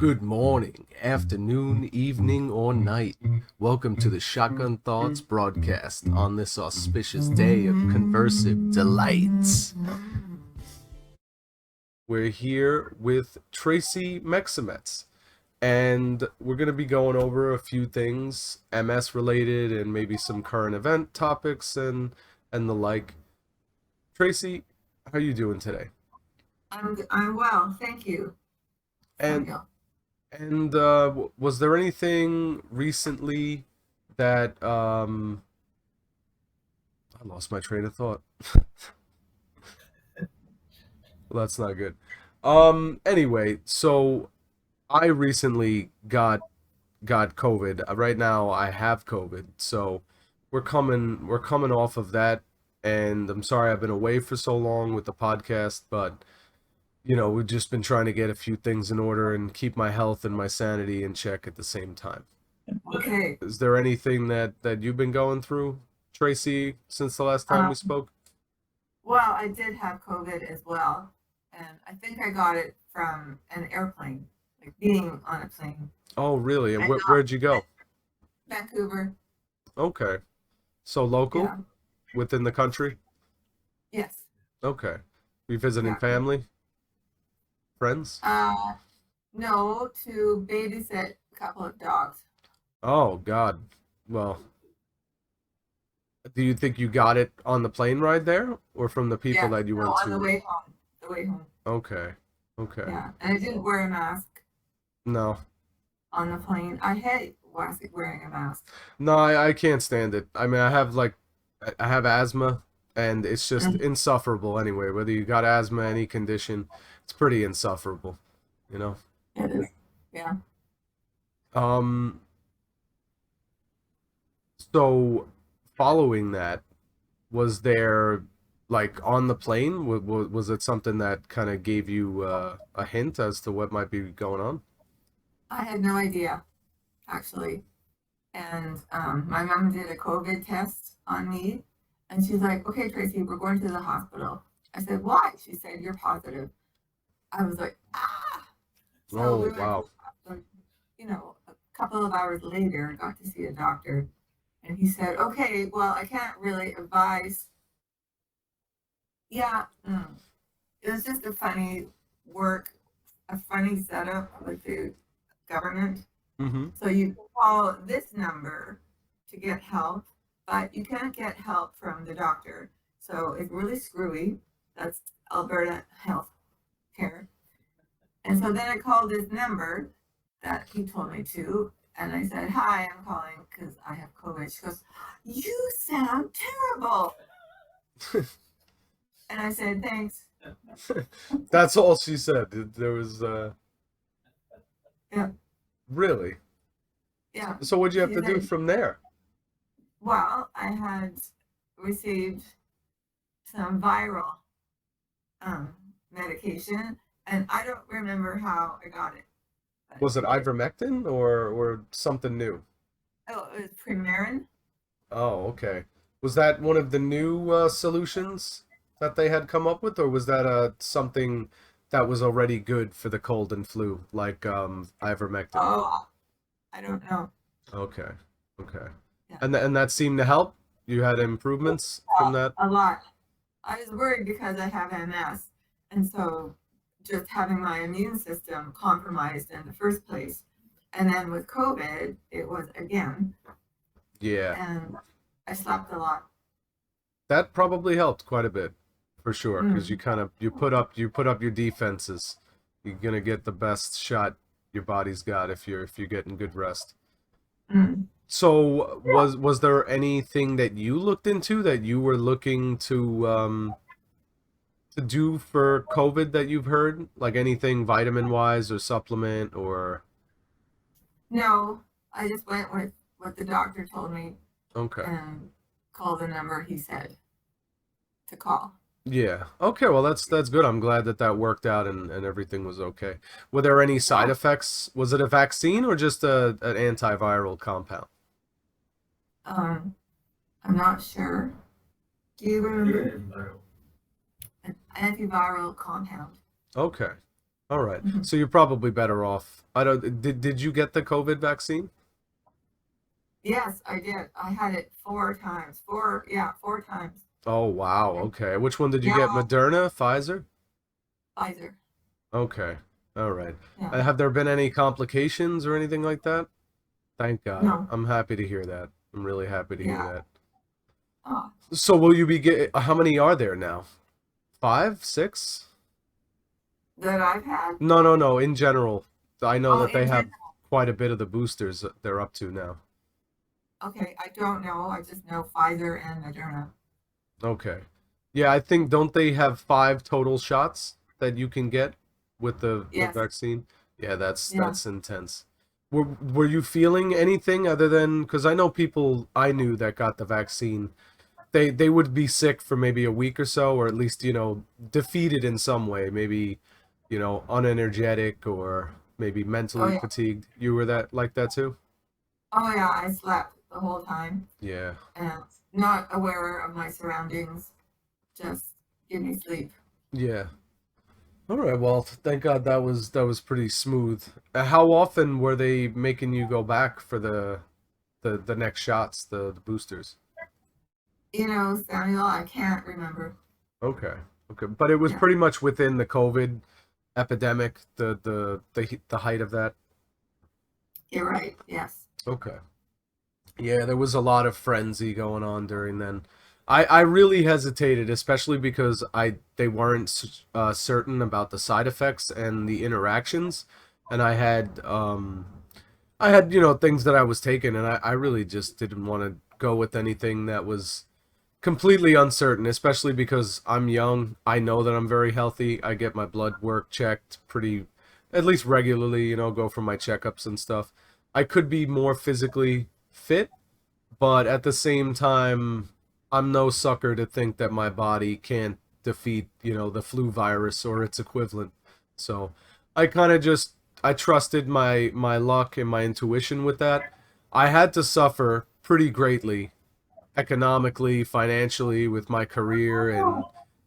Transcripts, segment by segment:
Good morning, afternoon, evening, or night. Welcome to the Shotgun Thoughts broadcast on this auspicious day of conversive delights. We're here with Tracey Mekseymetz, and we're going to be going over a few things MS related and maybe some current event topics and the like. Tracey, how are you doing today? I'm well, thank you. And was there anything recently that I lost my train of thought. Well, that's not good. Anyway, so I recently got COVID. Right now I have COVID. So we're coming off of that, and I'm sorry I've been away for so long with the podcast, but we've just been trying to get a few things in order and keep my health and my sanity in check at the same time. Okay. Is there anything that you've been going through, Tracey, since the last time we spoke? Well, I did have COVID as well, and I think I got it from an airplane, like being on a plane. Oh, really? And where'd you go? Vancouver. Okay. So local? Yeah. Within the country? Yes. Okay. You visiting Yeah. family? Friends? No, to babysit a couple of dogs. Oh, God. Well, do you think you got it on the plane ride there or from the people that you went on to? the way home. Okay. Okay. Yeah, and I didn't wear a mask No. on the plane. I hate wearing a mask. No, I can't stand it. I mean, I have asthma, and it's just insufferable anyway. Whether you got asthma, any condition, it's pretty insufferable, you know? It is. Yeah. So following that, was there, like, on the plane, was it something that kind of gave you a hint as to what might be going on? I had no idea, actually. And my mom did a COVID test on me, and she's like, "Okay, Tracey, we're going to the hospital." I said, "Why?" She said, "You're positive." I was like, "Ah!" So Oh, we went to wow. the hospital. A couple of hours later, got to see a doctor, and he said, "Okay, well, I can't really advise." Yeah, it was just a funny setup with the government. Mm-hmm. So you call this number to get help, but you can't get help from the doctor. So it's really screwy. That's Alberta Health Care. And so then I called this number that he told me to, and I said, "Hi, I'm calling because I have COVID." She goes, "You sound terrible." And I said, "Thanks." That's all she said. There was Yeah. Really? Yeah. So what'd you have She to do said, from there? well, I had received some viral medication, and I don't remember how I got it. Was it ivermectin or something new? Oh, it was Premarin. Oh, okay. Was that one of the new solutions that they had come up with, or was that something that was already good for the cold and flu, like ivermectin? Oh, I don't know. Okay, okay. Yeah. And that seemed to help? You had improvements from that? A lot. I was worried because I have MS, and so just having my immune system compromised in the first place, and then with COVID, it was again, Yeah. and I slept a lot. That probably helped quite a bit, for sure, because you put up your defenses. You're gonna get the best shot your body's got if you're getting good rest. Mm. So was there anything that you looked into that you were looking to do for COVID that you've heard? Like anything vitamin wise or supplement or No, I just went with what the doctor told me okay. and called the number he said to call. Yeah. Okay, well that's good. I'm glad that worked out and everything was okay. Were there any side effects? Was it a vaccine or just an antiviral compound? I'm not sure. Do you remember? An antiviral compound. Okay. All right. Mhm. So you're probably better off. I don't did you get the COVID vaccine? Yes, I did. I had it 4 times. Yeah, 4 times. Oh, wow. And Okay. Which one did you get? now Moderna, Pfizer? Pfizer. Okay. All right. Yeah. Have there been any complications or anything like that? Thank God. No. I'm happy to hear that. I'm really happy to hear Yeah. that. Oh, So will you be get how many are there now? Five, six? that I've had. No, no, no. In general, I know Oh, that they in have general. quite a bit of the boosters that they're up to now. Okay, I don't know. I just know Pfizer and Moderna. Okay. Yeah, I think don't they have five total shots that you can get with the Yes. vaccine? Yeah, Yeah. that's intense. Were you feeling anything other than because I know people I knew that got the vaccine, they would be sick for maybe a week or so, or at least, defeated in some way, maybe, unenergetic or maybe Oh mentally yeah. fatigued. You were that like that too? Oh yeah. I slept the whole time Yeah. and not aware of my surroundings. Just give me sleep. Yeah. All right, well, thank God that was pretty smooth. How often were they making you go back for the next shots, the boosters? Samuel, I can't remember. Okay. Okay. But it was Yeah, pretty much within the COVID epidemic, the height of that. you're right. Yes. Okay. Yeah, there was a lot of frenzy going on during then. I really hesitated, especially because they weren't certain about the side effects and the interactions, and I had things that I was taking, and I really just didn't want to go with anything that was completely uncertain, especially because I'm young. I know that I'm very healthy. I get my blood work checked pretty, at least regularly, go for my checkups and stuff. I could be more physically fit, but at the same time, I'm no sucker to think that my body can't defeat, the flu virus or its equivalent. So I kind of just I trusted my luck and my intuition with that. I had to suffer pretty greatly economically, financially, with my career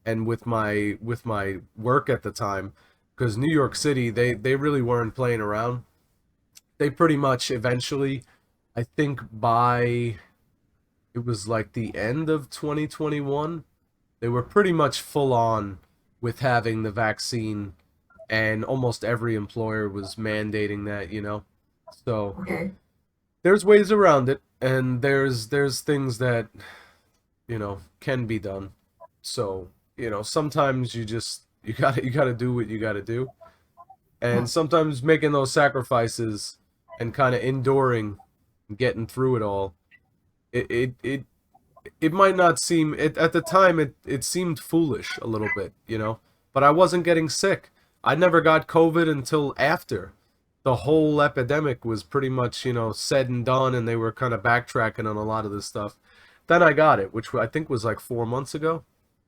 and with my work at the time, because New York City, they really weren't playing around. They pretty much eventually, I think by it was like the end of 2021, they were pretty much full on with having the vaccine, and almost every employer was mandating that. So Okay. there's ways around it, and there's things that can be done. So sometimes you gotta do what you gotta do, Yeah. and sometimes making those sacrifices and kind of enduring, getting through it all. It might not seem it at the time. It seemed foolish a little bit. But I wasn't getting sick. I never got COVID until after the whole epidemic was pretty much said and done, and they were kind of backtracking on a lot of this stuff. Then I got it, which I think was like 4 months ago,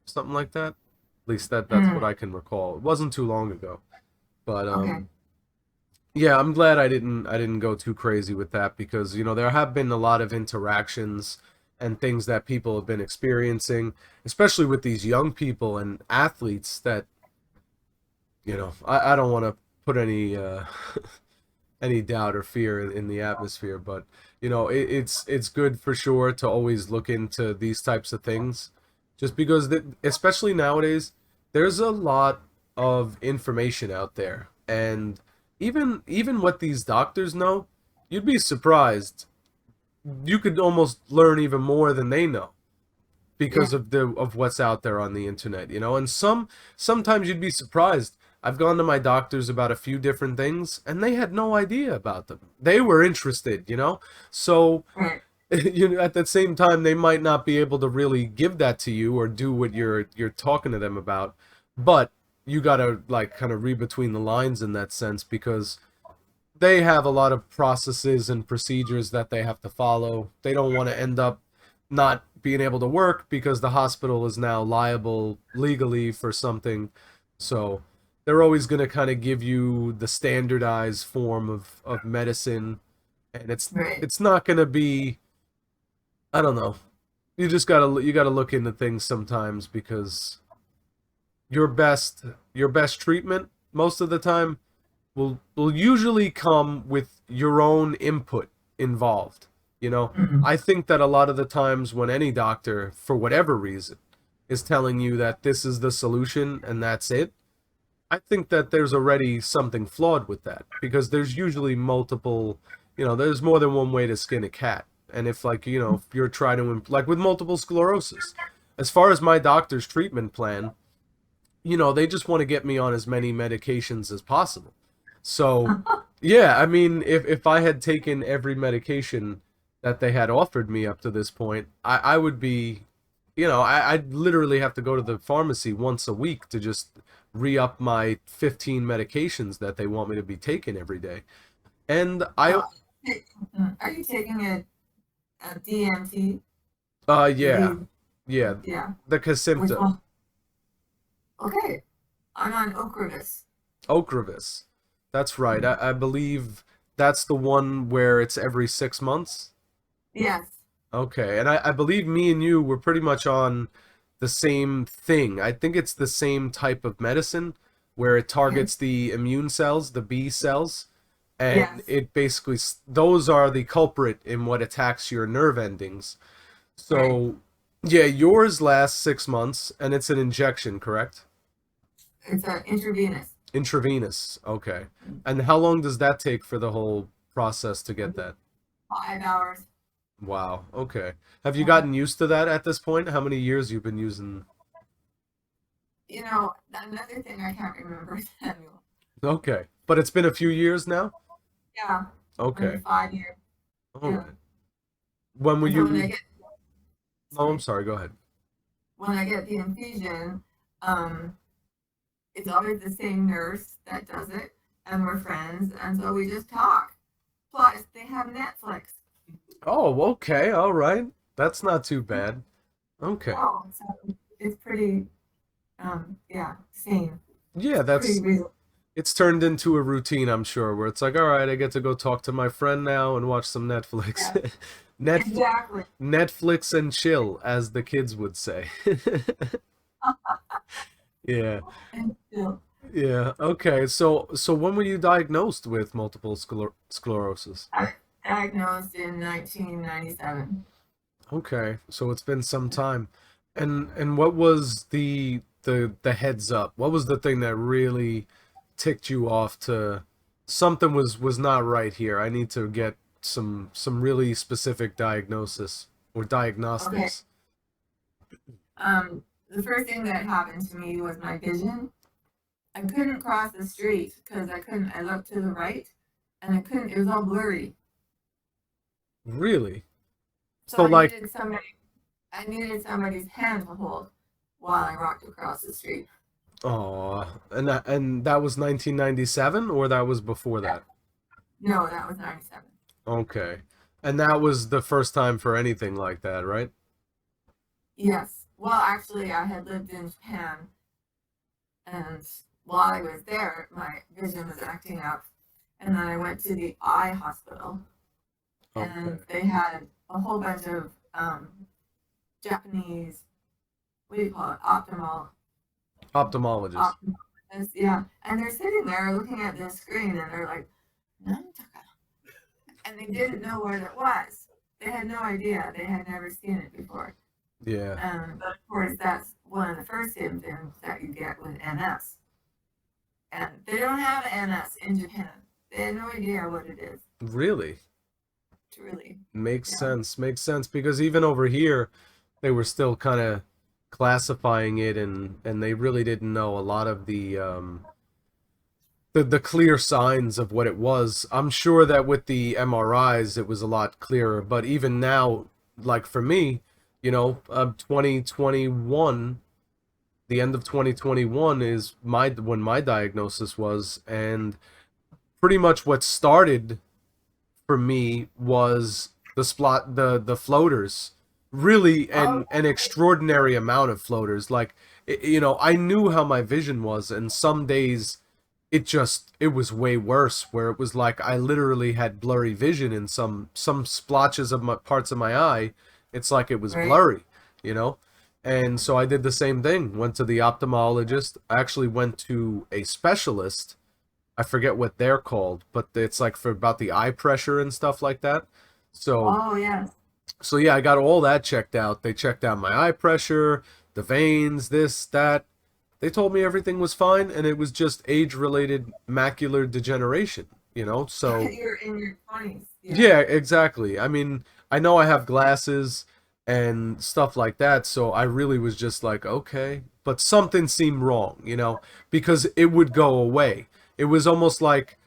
something like that. At least that's what Mm, I can recall. It wasn't too long ago, but okay. yeah, I'm glad I didn't go too crazy with that, because there have been a lot of interactions and things that people have been experiencing, especially with these young people and athletes that I don't want to put any any doubt or fear in the atmosphere, but it's good for sure to always look into these types of things, just because especially nowadays, there's a lot of information out there, and even what these doctors know, you'd be surprised. You could almost learn even more than they know, Yeah. because of what's out there on the internet. And sometimes you'd be surprised. I've gone to my doctors about a few different things, and they had no idea about them. They were interested. So Right. at the same time, they might not be able to really give that to you or do what you're talking to them about, but you gotta like kind of read between the lines in that sense, because they have a lot of processes and procedures that they have to follow. They don't want to end up not being able to work because the hospital is now liable legally for something. So they're always going to kind of give you the standardized form of medicine, and it's Right. it's not going to be, I don't know. You gotta look into things sometimes, because your best treatment most of the time will usually come with your own input involved. You know, Mm-mm. I think that a lot of the times when any doctor, for whatever reason, is telling you that this is the solution and that's it, I think that there's already something flawed with that because there's usually multiple, there's more than one way to skin a cat. And if like, if you're trying to, like with multiple sclerosis, as far as my doctor's treatment plan, they just want to get me on as many medications as possible. So, yeah, I mean, if I had taken every medication that they had offered me up to this point, I would be, I'd literally have to go to the pharmacy once a week to just re-up my 15 medications that they want me to be taking every day. And I, Oh, are you taking a DMT yeah, disease? yeah, Yeah. the Which Kesimpta, one? Okay. I'm on Ocrevus. Ocrevus. That's right. I believe that's the one where it's every 6 months. Yes. Okay, and I believe me and you were pretty much on the same thing. I think it's the same type of medicine where it Okay. targets the immune cells, the B cells, and Yes. it basically, those are the culprit in what attacks your nerve endings. Right. So, yeah, yours lasts 6 months, and it's an injection, correct? It's intravenous. Intravenous. Okay. And how long does that take for the whole process to get that? 5 hours. Wow. Okay. Have you Yeah. gotten used to that at this point? How many years you've been using? Another thing I can't remember, Samuel. Okay. But it's been a few years now? Yeah. Maybe Okay. 5 years. All Yeah. right. When were And so when I you? get, Oh, I'm sorry, sorry. Go ahead. when I get the infusion, um, it's always the same nurse that does it, and we're friends, and so we just talk. Plus, they have Netflix. Oh, okay. All right. That's not too bad. Okay. Oh, so it's pretty, yeah, same. Yeah, Pretty real. it's turned into a routine, I'm sure, where it's like, all right, I get to go talk to my friend now and watch some Yeah, Netflix. Netf exactly. Netflix and chill, as the kids would say. Yeah. And still, Yeah. Okay. So when were you diagnosed with multiple sclerosis? I was diagnosed in 1997. Okay. So it's been some time. And what was the heads up? What was the thing that really ticked you off to something was not right here. I need to get some really specific diagnosis or Okay. diagnostics. The first thing that happened to me was my vision. I couldn't cross the street because I couldn't. I looked to the right, and I couldn't. It was all blurry. Really? So So like I needed somebody's hand to hold while I walked across the street. oh, and that was 1997 or that was before that? No, that was 97. Okay. And that was the first time for anything like that, right? Yes. Well, actually, I had lived in Japan, and while I was there, my vision was acting up. And then I went to the eye hospital, Okay. and they had a whole bunch of Japanese, what do you call it, Ophthalmologist. optometrists, yeah. And they're sitting there looking at this screen, and they're like, Nantaka. And they didn't know what it was. They had no idea. They had never seen it before. Yeah. But of course, that's one of the first symptoms that you get with MS. And they don't have MS in Japan. They had no idea what it is, Really? truly. Makes Yeah. sense. Makes sense because even over here they were still kind of classifying it and they really didn't know a lot of the clear signs of what it was. I'm sure that with the MRIs it was a lot clearer, but even now, like for me, 2021, the end of 2021 is my when my diagnosis was, and pretty much what started for me was the floaters, really Oh, an extraordinary amount of floaters. Like I knew how my vision was, and some days it was way worse, where it was like I literally had blurry vision in some splotches of my parts of my eye. It's like it was right. blurry, you know And so I did the same thing. Went to the ophthalmologist. I actually went to a specialist. I forget what they're called, but it's like for about the eye pressure and stuff like that. So Oh, yes. so yeah, I got all that checked out. They checked out my eye pressure, the veins, this, that. They told me everything was fine and it was just age-related macular degeneration, you know? So You're in your 20s. Yeah. yeah, exactly. I mean, I know I have glasses and stuff like that, so I really was just like, okay, but something seemed wrong, you know, because it would go away. It was almost like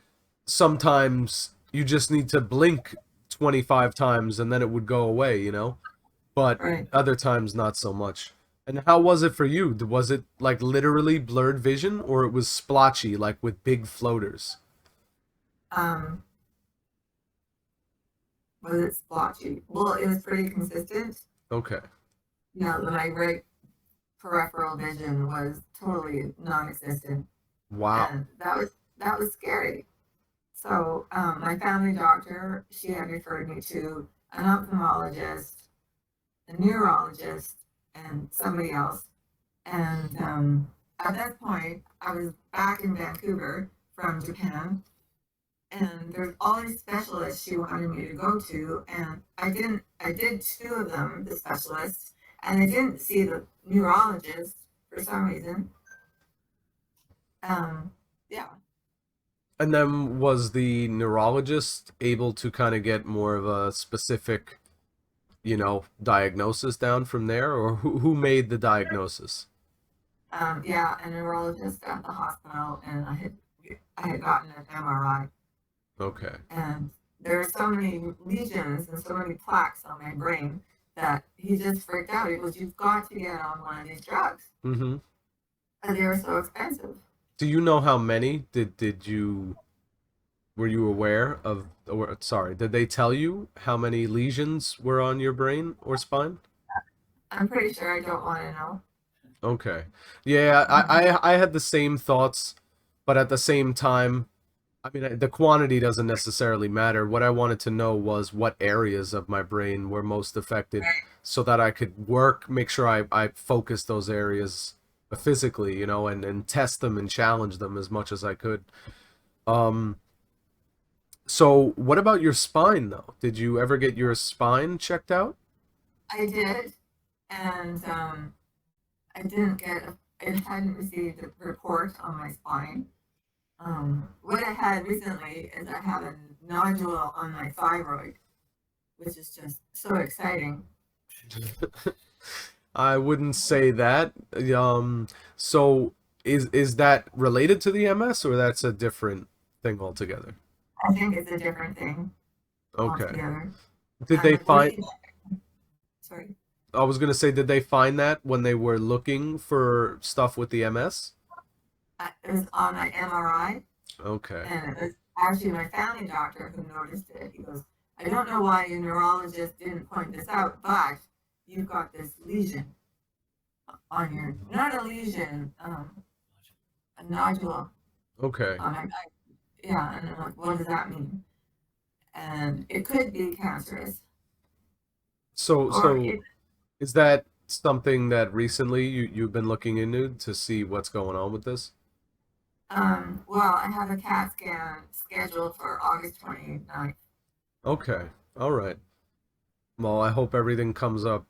sometimes you just need to blink 25 times and then it would go away, you know, but Right. other times not so much. And how was it for you? Was it like literally blurred vision or it was splotchy, like with big floaters? Um, was it splotchy? Well, it was pretty consistent. Okay. My right peripheral vision was totally non-existent, Wow. and that was scary. So my family doctor, she had referred me to an ophthalmologist, a neurologist, and somebody else. And at that point, I was back in Vancouver from Japan, and there's all these specialists she wanted me to go to, and I did two of them, the specialists, and I didn't see the neurologist for some reason. Yeah. And then was the neurologist able to kind of get more of a specific, diagnosis down from there, or who made the diagnosis? Yeah, a neurologist at the hospital, and I had gotten an MRI, Okay. and there are so many lesions and so many plaques on my brain that he just freaked out. He goes, "You've got to get on one of these drugs, Mm-hmm. and they are so expensive." Do you know how many did you were you aware of, or sorry, did they tell you how many lesions were on your brain or spine? I'm pretty sure I don't want to know. Okay. Yeah, I had the same thoughts, but at the same time, I mean, the quantity doesn't necessarily matter. What I wanted to know was what areas of my brain were most affected so that I could make sure I focused those areas physically, and test them and challenge them as much as I could. Um, so what about your spine though? Did you ever get your spine checked out? I did, and I didn't get. I hadn't received a report on my spine. What I had recently is I have a nodule on my thyroid, which is just so exciting. I wouldn't say that. So is that related to the MS or that's a different thing altogether? I think it's a different thing Okay. altogether. Did they I'm find, really sorry. I was gonna say, did they find that when they were looking for stuff with the MS? It was on my MRI, Okay. and it was actually my family doctor who noticed it. He goes, "I don't know why your neurologist didn't point this out, but you've got this lesion on your, not a lesion, a nodule Okay. on my, yeah." And I'm like, "What does that mean?" And it could be cancerous, So or so it, is that something that recently you've been looking into to see what's going on with this? well, I have a CAT scan scheduled for August 29th. Okay. All right. Well, I hope everything comes up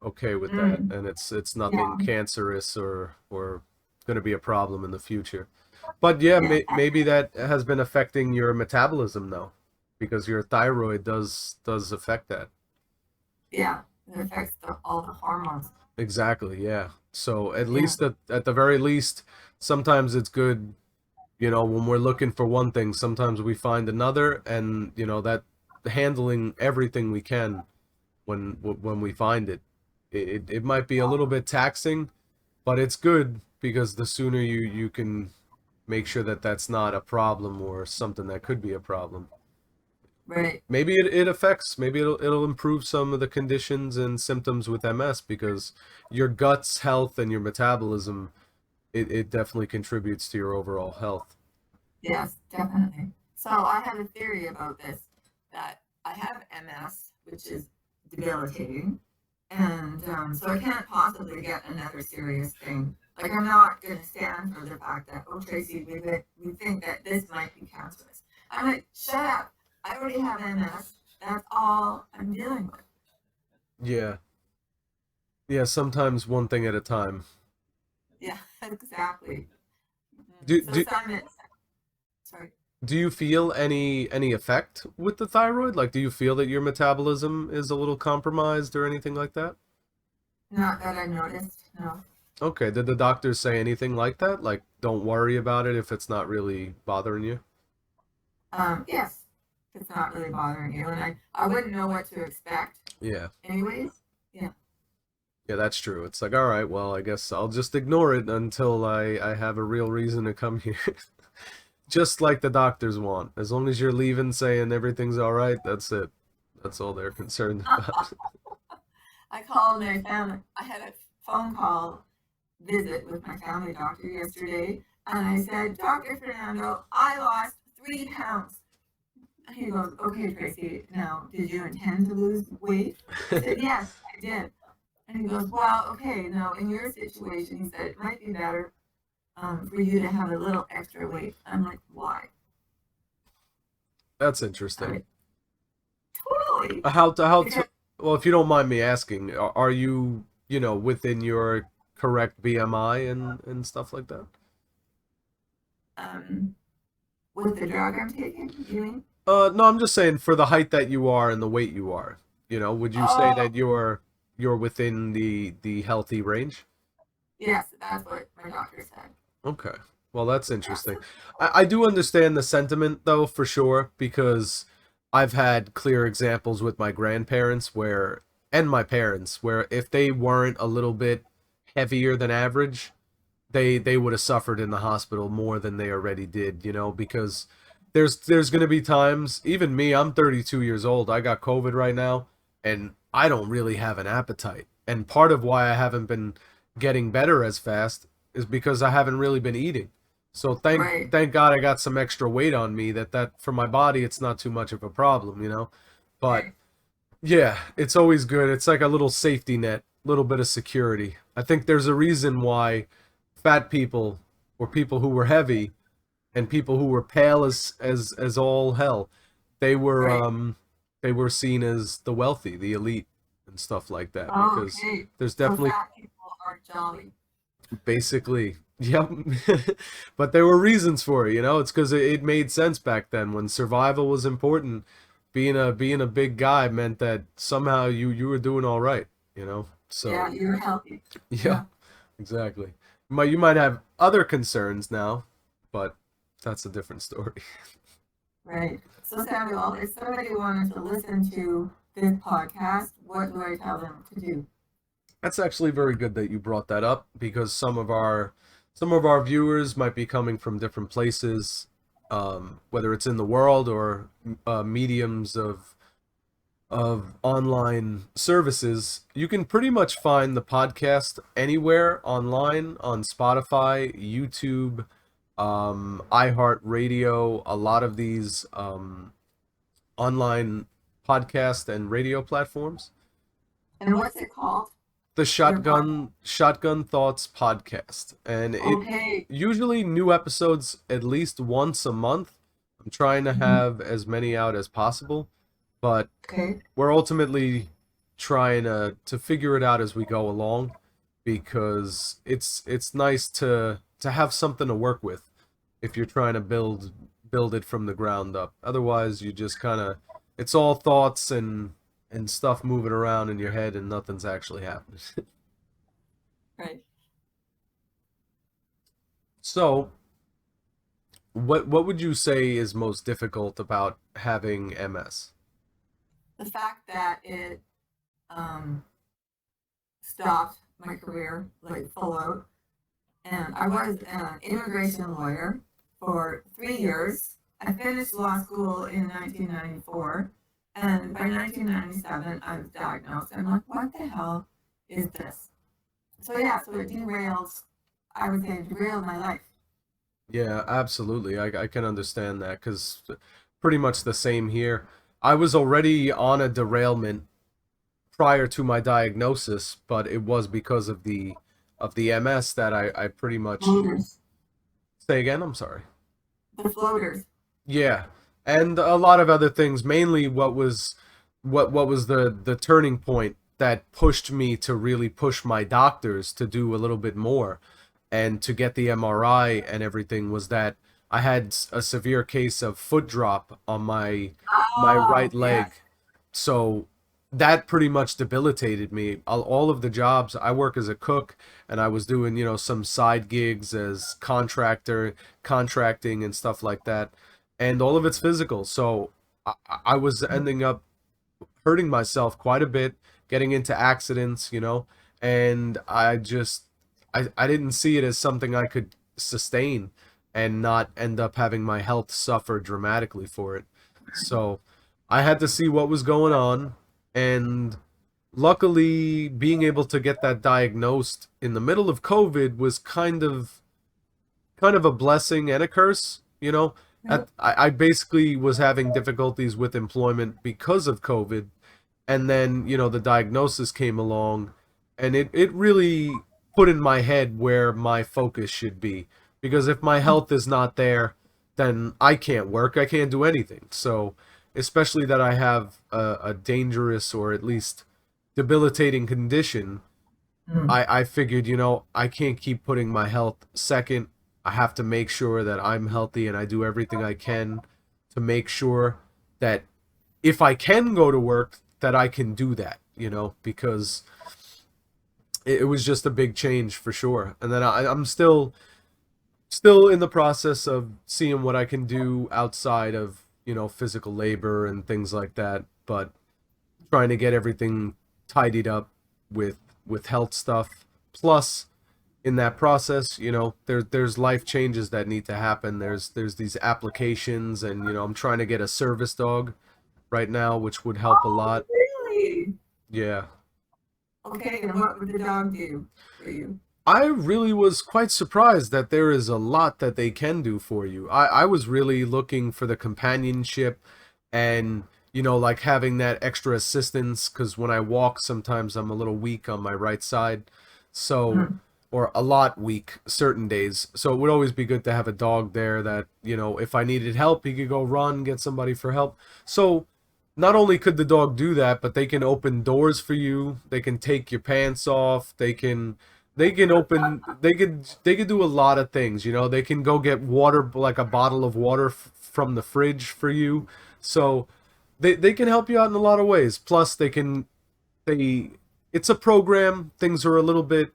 okay with that Mm, and it's nothing yeah, cancerous or going to be a problem in the future. But yeah, yeah, maybe that has been affecting your metabolism though, because your thyroid does affect that. yeah. It affects all the hormones. Exactly, yeah. So at Yeah, least at the very least, sometimes it's good, when we're looking for one thing, sometimes we find another, and that handling everything we can when we find it. It might be a little bit taxing, but it's good because the sooner you can make sure that that's not a problem or something that could be a problem. right. Maybe it affects, maybe it'll improve some of the conditions and symptoms with MS because your gut's health and your metabolism, it definitely contributes to your overall health. Yes, definitely. So I have a theory about this, that I have MS, which is debilitating, And so I can't possibly get another serious thing. Like, I'm not going to stand for the fact that, oh, Tracey, we think that this might be cancerous. I'm like, shut up. I already have MS. That's all I'm dealing with. Yeah. Yeah, sometimes one thing at a time. Yeah, exactly. Do So do sorry. do you feel any effect with the thyroid? Like, do you feel that your metabolism is a little compromised or anything like that? Not that I noticed. No. Okay, did the doctors say anything like that? Like, don't worry about it if it's not really bothering you? Yes, it's not really bothering you, and I wouldn't know what to expect, Yeah. anyways. Yeah. Yeah, that's true. It's like, all right, well, I guess I'll just ignore it until I have a real reason to come here. Just like the doctors want. As long as you're leaving saying everything's all right, that's it. That's all they're concerned about. I called my family. I had a phone call visit with my family doctor yesterday, and I said, Dr. Fernando, I lost 3 pounds. And he goes, okay, Tracey, now, did you intend to lose weight? I said, yes, I did. And he goes, well, okay, now, in your situation, he said, it might be better for you to have a little extra weight. I'm like, why? That's I'm interesting. like, totally. How Because, well, if you don't mind me asking, are you, within your correct BMI and stuff like that? um, with the drug I'm taking, you mean? No, I'm just saying for the height that you are and the weight you are, would you say Oh, that you're within the healthy range? yes, that's what my doctor said. Okay. Well, that's Yeah, interesting. so, I do understand the sentiment though, for sure, because I've had clear examples with my grandparents where and my parents where if they weren't a little bit heavier than average, they would have suffered in the hospital more than they already did, because there's going to be times, even me, I'm 32 years old. I got COVID right now and I don't really have an appetite. And part of why I haven't been getting better as fast is because I haven't really been eating. So right, thank God I got some extra weight on me that for my body it's not too much of a problem. But right. yeah, it's always good. It's like a little safety net, little bit of security. I think there's a reason why fat people or people who were heavy and people who were pale as all hell, they were Right. um they were seen as the wealthy, the elite and stuff like that Oh, because okay. there's So definitely fat people are jolly. basically yep. But there were reasons for it. It's because it made sense back then when survival was important. Being a big guy meant that somehow you were doing all right. Yeah, So you're healthy. yeah, Yeah, exactly. You might have other concerns now, but that's a different story. right. So Samuel, if somebody wanted to listen to this podcast, what do I tell them to do? That's actually very good that you brought that up because some of our viewers might be coming from different places, whether it's in the world or mediums of online services. You can pretty much find the podcast anywhere online on Spotify, YouTube, iHeartRadio, a lot of these online podcast and radio platforms. And what's it called? The Your podcast? Shotgun Thoughts podcast, and it Okay. usually new episodes at least once a month. I'm trying to Mhm. have as many out as possible, but Okay. we're ultimately trying to figure it out as we go along because it's nice to have something to work with if you're trying to build it from the ground up. Otherwise, you just kind of it's all thoughts and stuff moving around in your head and nothing's actually happening. Right. So, what would you say is most difficult about having MS? The fact that it um, stopped my career like full out, and I was an immigration lawyer for 3 years. I finished law school in 1994, and by 1997, I was diagnosed. I'm like, what the hell is this? So yeah, so it derails. I would say derailed my life. Yeah, absolutely. I can understand that because pretty much the same here. I was already on a derailment prior to my diagnosis, but it was because of the MS that I pretty much Floaters. say again. I'm sorry. The floaters. Yeah, and a lot of other things. Mainly, what was the turning point that pushed me to really push my doctors to do a little bit more, and to get the MRI and everything was that I had a severe case of foot drop on my Oh, right leg. yes. So that pretty much debilitated me. All of the jobs, I work as a cook, and I was doing, some side gigs as contracting and stuff like that. And all of it's physical. So I was ending up hurting myself quite a bit, getting into accidents, and I didn't see it as something I could sustain and not end up having my health suffer dramatically for it. So I had to see what was going on, and luckily being able to get that diagnosed in the middle of COVID was kind of a blessing and a curse, I basically was having difficulties with employment because of COVID, and then the diagnosis came along, and it really put in my head where my focus should be, because if my health is not there, then I can't work, I can't do anything. So especially that I have a dangerous, or at least debilitating condition, Mm. I figured, I can't keep putting my health second. I have to make sure that I'm healthy, and I do everything I can to make sure that if I can go to work, that I can do that, because it was just a big change for sure. And then I'm still in the process of seeing what I can do outside of, physical labor and things like that, but trying to get everything tidied up with health stuff. Plus, in that process, there's life changes that need to happen. There's these applications, and I'm trying to get a service dog right now, which would help a Oh, lot. really? Yeah. Okay, and what would the dog do for you? I really was quite surprised that there is a lot that they can do for you. I was really looking for the companionship, and, like having that extra assistance, because when I walk, sometimes I'm a little weak on my right side. So, Mm. or a lot weak certain days. So it would always be good to have a dog there that, if I needed help, he could go run, get somebody for help. So not only could the dog do that, but they can open doors for you. They can take your pants off. They can do a lot of things. They can go get water, like a bottle of water from the fridge for you. So they can help you out in a lot of ways. Plus they it's a program. Things are a little bit,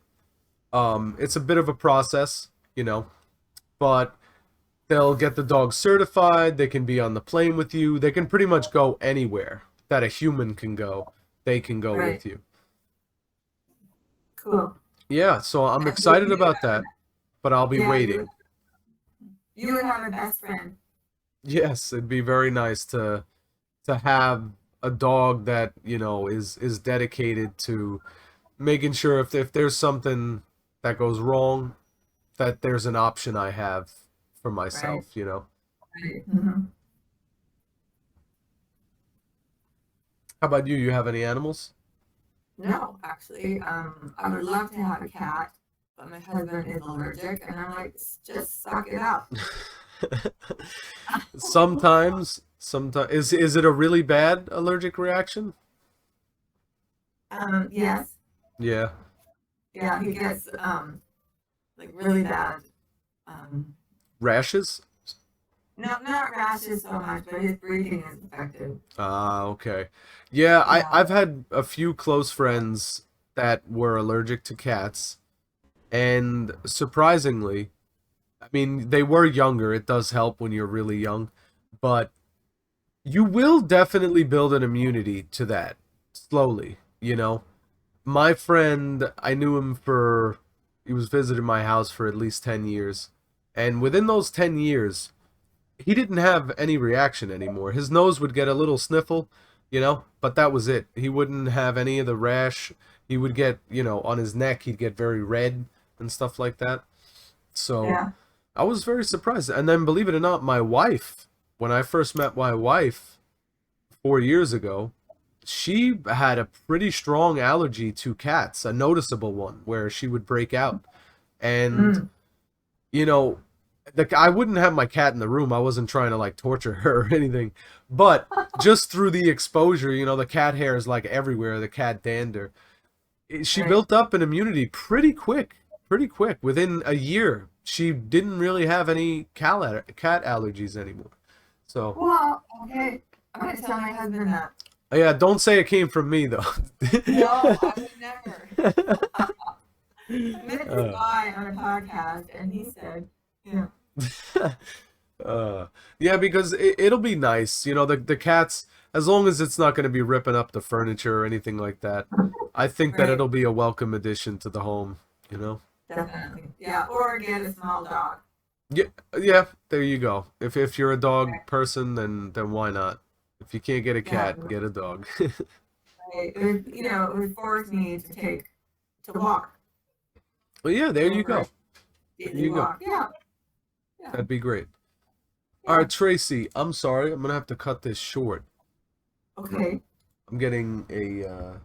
it's a bit of a process, but they'll get the dog certified. They can be on the plane with you. They can pretty much go anywhere that a human can go. They can go Right. with you. Cool. Yeah, so I'm And so excited about that, but I'll be yeah, waiting. you would have a best friend. Yes, it'd be very nice to have a dog that, is dedicated to making sure if there's something that goes wrong, that there's an option I have for Right. myself. Right. Hmm. How about you? You have any animals? No, actually, I would love to have a cat, but my husband is allergic, and I'm like, just suck it up." Sometimes is it a really bad allergic reaction? Yes, Yeah. yeah, he gets like really bad. Um, Rashes? no, not rashes so much, but his breathing is affected. Ah, okay. Yeah, Yeah. I've had a few close friends that were allergic to cats, and surprisingly, I mean, they were younger. It does help when you're really young, but you will definitely build an immunity to that slowly. My friend, I knew him for, he was visiting my house for at least 10 years, and within those 10 years, he didn't have any reaction anymore. His nose would get a little sniffle, but that was it. He wouldn't have any of the rash. He would get, on his neck, he'd get very red and stuff like that. So Yeah. I was very surprised. And then, believe it or not, my wife, when I first met my wife 4 years ago, she had a pretty strong allergy to cats, a noticeable one where she would break out. And Mm, you know, I wouldn't have my cat in the room. I wasn't trying to like torture her or anything, but just through the exposure, the cat hair is like everywhere, the cat dander. She right. built up an immunity pretty quick, pretty quick. Within a year, she didn't really have any cat allergies anymore. So, Well, okay. I'm gonna tell my husband that. yeah, don't say it came from me though. No, I would never. I met this uh, guy on a podcast, and he said, "Yeah, uh, yeah, because it'll be nice, the cats, as long as it's not going to be ripping up the furniture or anything like that. I think that right, it'll be a welcome addition to the home, you know? definitely, yeah." Or get a small dog. Yeah, yeah, there you go. If you're a dog person, then why not? If you can't get a Yeah, cat, get a dog. right. It would force me to walk, Well, yeah, there go you for a go. There daily you go. walk. Yeah, yeah, That'd be great. All yeah. right, Tracy, I'm sorry. I'm gonna have to cut this short. Okay, I'm getting a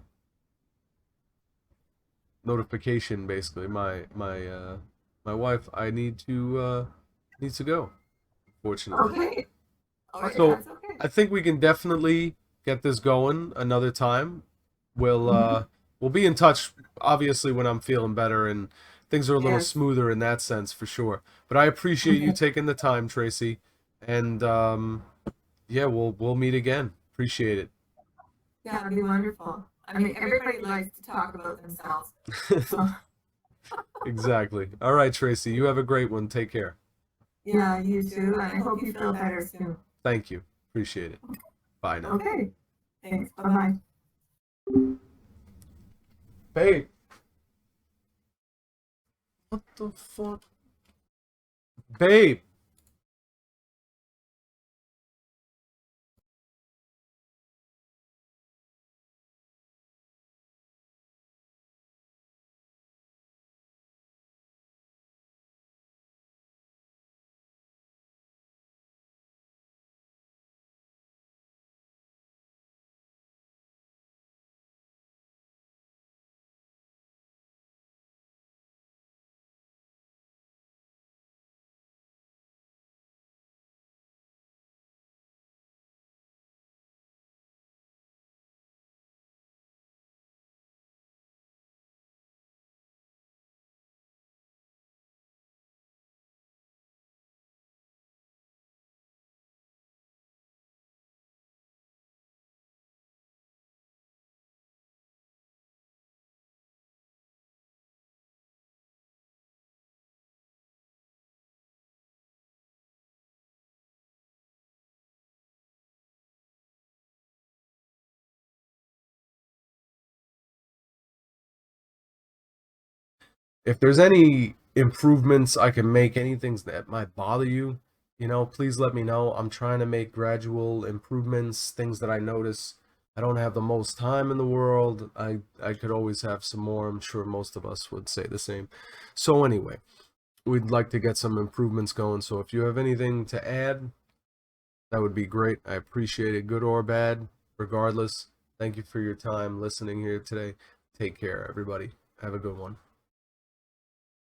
notification basically. My wife, I needs to go, fortunately. okay. Oh, yeah, So that's okay. I think we can definitely get this going another time. We'll Hmm. uh we'll be in touch obviously when I'm feeling better and things are a little Yes. smoother in that sense for sure. But I appreciate you Okay. taking the time, Tracy. And yeah, we'll meet again. Appreciate it. Yeah, it'd be wonderful. I mean, everybody likes to talk about themselves. So, Exactly. All right, Tracy, you have a great one. Take care. yeah, you too. And I hope you feel better soon. Thank you. Appreciate it. Bye now. Okay. Thanks. Bye bye. Babe, what the fuck? Babe. If there's any improvements I can make, anything that might bother you, please let me know. I'm trying to make gradual improvements, things that I notice. I don't have the most time in the world. I could always have some more. I'm sure most of us would say the same. So anyway, we'd like to get some improvements going. So if you have anything to add, that would be great. I appreciate it, good or bad, regardless. Thank you for your time listening here today. Take care, everybody. Have a good one.